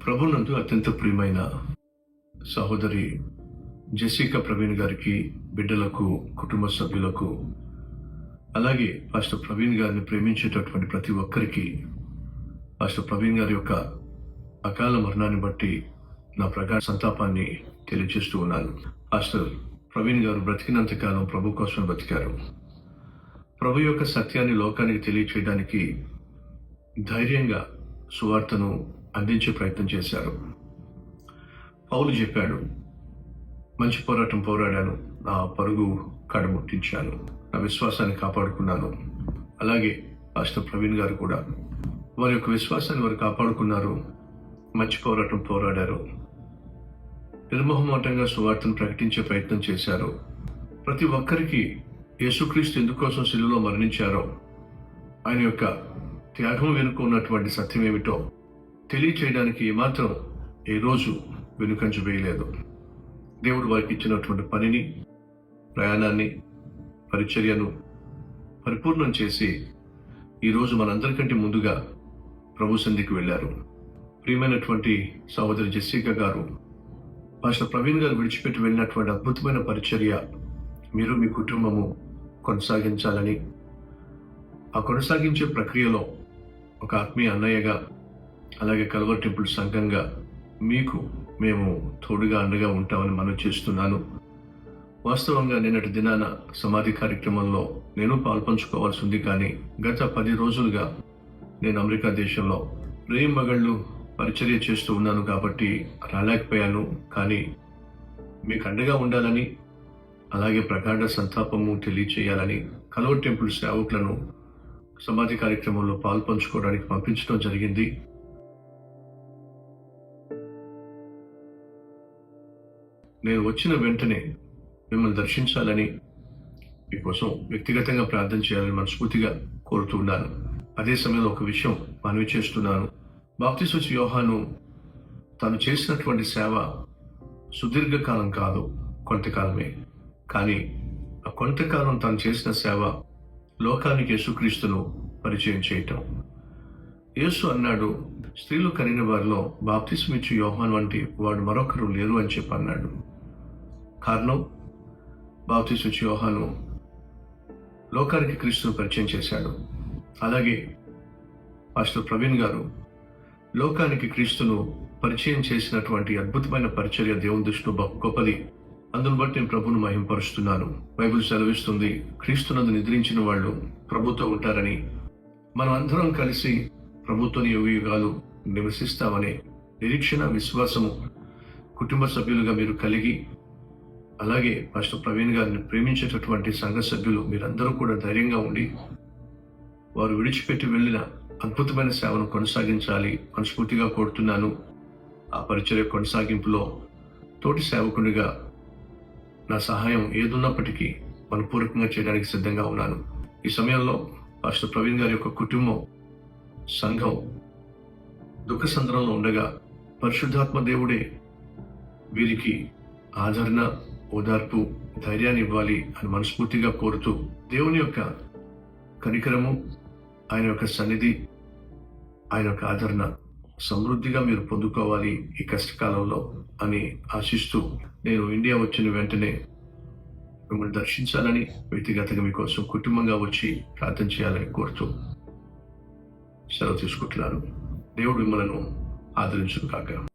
ప్రభునందు అత్యంత ప్రియమైన సహోదరి జెసికా ప్రవీణ్ గారికి, బిడ్డలకు, కుటుంబ సభ్యులకు, అలాగే పాస్టర్ ప్రవీణ్ గారిని ప్రేమించేటటువంటి ప్రతి ఒక్కరికి పాస్టర్ ప్రవీణ్ గారి యొక్క అకాల మరణాన్ని బట్టి నా ప్రగాఢ సంతాపాన్ని తెలియజేస్తూ ఉన్నాను. పాస్టర్ ప్రవీణ్ గారు బ్రతికినంత కాలం ప్రభు కోసం బ్రతికారు. ప్రభు యొక్క సత్యాన్ని లోకానికి తెలియచేయడానికి ధైర్యంగా సువార్తను అందించే ప్రయత్నం చేశారు. పౌలు చెప్పాడు, మంచి పోరాటం పోరాడాను, నా పరుగు కడముట్టించాను, నా విశ్వాసాన్ని కాపాడుకున్నాను. అలాగే పాస్టర్ ప్రవీణ్ గారు కూడా వారి యొక్క విశ్వాసాన్ని వారు కాపాడుకున్నారు, మంచి పోరాటం పోరాడారు, నిర్మోహమాటంగా సువార్తను ప్రకటించే ప్రయత్నం చేశారు. ప్రతి ఒక్కరికి యేసుక్రీస్తు ఎందుకోసం శిలువలో మరణించారో, ఆయన యొక్క త్యాగం వెనుక ఉన్నటువంటి సత్యం ఏమిటో తెలియచేయడానికి ఏమాత్రం ఏ రోజు వెనుకంజ వేయలేదు. దేవుడు వారికి ఇచ్చినటువంటి పనిని, ప్రయాణాన్ని, పరిచర్యను పరిపూర్ణం చేసి ఈరోజు మనందరికంటే ముందుగా ప్రభు సన్నిధికి వెళ్ళారు. ప్రియమైనటువంటి సహోదరి జెసికా గారు, పాస్టర్ ప్రవీణ్ గారు విడిచిపెట్టి వెళ్ళినటువంటి అద్భుతమైన పరిచర్య మీరు మీ కుటుంబము కొనసాగించాలని, ఆ కొనసాగించే ప్రక్రియలో ఒక ఆత్మీయ అన్నయ్యగా, అలాగే కల్వర్ టెంపుల్ సంఘంగా మీకు మేము తోడుగా అండగా ఉంటామని మనం చేస్తున్నాను. వాస్తవంగా నిన్నటి దినాన సమాధి కార్యక్రమంలో నేను పాల్పంచుకోవాల్సి ఉంది, కానీ గత 10 రోజులుగా నేను అమెరికా దేశంలో రేయి మగళ్ళు పరిచర్య చేస్తూ ఉన్నాను కాబట్టి రాలేకపోయాను. కానీ మీకు అండగా ఉండాలని, అలాగే ప్రగాఢ సంతాపము తెలియచేయాలని కల్వర్ టెంపుల్ సేవకులను సమాధి కార్యక్రమంలో పాల్పంచుకోవడానికి పంపించడం జరిగింది. నేను వచ్చిన వెంటనే మిమ్మల్ని దర్శించాలని, మీకోసం వ్యక్తిగతంగా ప్రార్థన చేయాలని మనస్ఫూర్తిగా కోరుతున్నాను. అదే సమయంలో ఒక విషయం మనవి చేస్తున్నాను. బాప్తిస్మ యోహాను తాను చేసినటువంటి సేవ సుదీర్ఘకాలం కాదు, కొంతకాలమే. కానీ ఆ కొంతకాలం తాను చేసిన సేవ లోకానికి యేసుక్రీస్తును పరిచయం చేయటం. యేసు అన్నాడు, స్త్రీలు కనిన వారిలో బాప్తిస్మిచ్చు యోహాను వంటి వాడు మరొకరు లేరు అని చెప్పి అన్నాడు. కారణం, బాప్తిస్మిచ్చు యోహాను లోకానికి క్రీస్తును పరిచయం చేశాడు. అలాగే పాస్టర్ ప్రవీణ్ గారు లోకానికి క్రీస్తును పరిచయం చేసినటువంటి అద్భుతమైన పరిచర్య దేవుని దృష్టిలో గొప్పది. అందును బట్టి నేను ప్రభువును మహింపరుస్తున్నాను. బైబిల్ సెలవిస్తుంది, క్రీస్తునందు నిద్రించిన వాళ్ళు ప్రభుతో ఉంటారని. మనం అందరం కలిసి ప్రభుతోని యుగాలు నివసిస్తామనే నిరీక్షణ, విశ్వాసము కుటుంబ సభ్యులుగా మీరు కలిగి, అలాగే పాస్టర్ ప్రవీణ్ గారిని ప్రేమించేటటువంటి సంఘ సభ్యులు మీరందరూ కూడా ధైర్యంగా ఉండి వారు విడిచిపెట్టి వెళ్ళిన అద్భుతమైన సేవను కొనసాగించాలి మనస్ఫూర్తిగా కోరుతున్నాను. ఆ పరిచర్య కొనసాగింపులో తోటి సేవకునిగా నా సహాయం ఏదున్నప్పటికీ మనపూర్వకంగా చేయడానికి సిద్ధంగా ఉన్నాను. ఈ సమయంలో పాస్టర్ ప్రవీణ్ గారి యొక్క కుటుంబం, సంఘం దుఃఖ సంద్రంలో ఉండగా పరిశుద్ధాత్మ దేవుడే వీరికి ఆదరణ, ఓదార్పు, ధైర్యాన్ని ఇవ్వాలి అని మనస్ఫూర్తిగా కోరుతూ, దేవుని యొక్క కనికరము, ఆయన యొక్క సన్నిధి, ఆయన యొక్క ఆదరణ సమృద్ధిగా మీరు పొందుకోవాలి ఈ కష్టకాలంలో అని ఆశిస్తూ, నేను ఇండియా వచ్చిన వెంటనే మిమ్మల్ని దర్శించాలని, వ్యక్తిగతంగా మీకోసం కుటుంబంగా వచ్చి ప్రార్థన చేయాలని కోరుతూ సెలవు తీసుకుంటున్నాను. దేవుడు మిమ్మల్ని ఆదరించును కాక.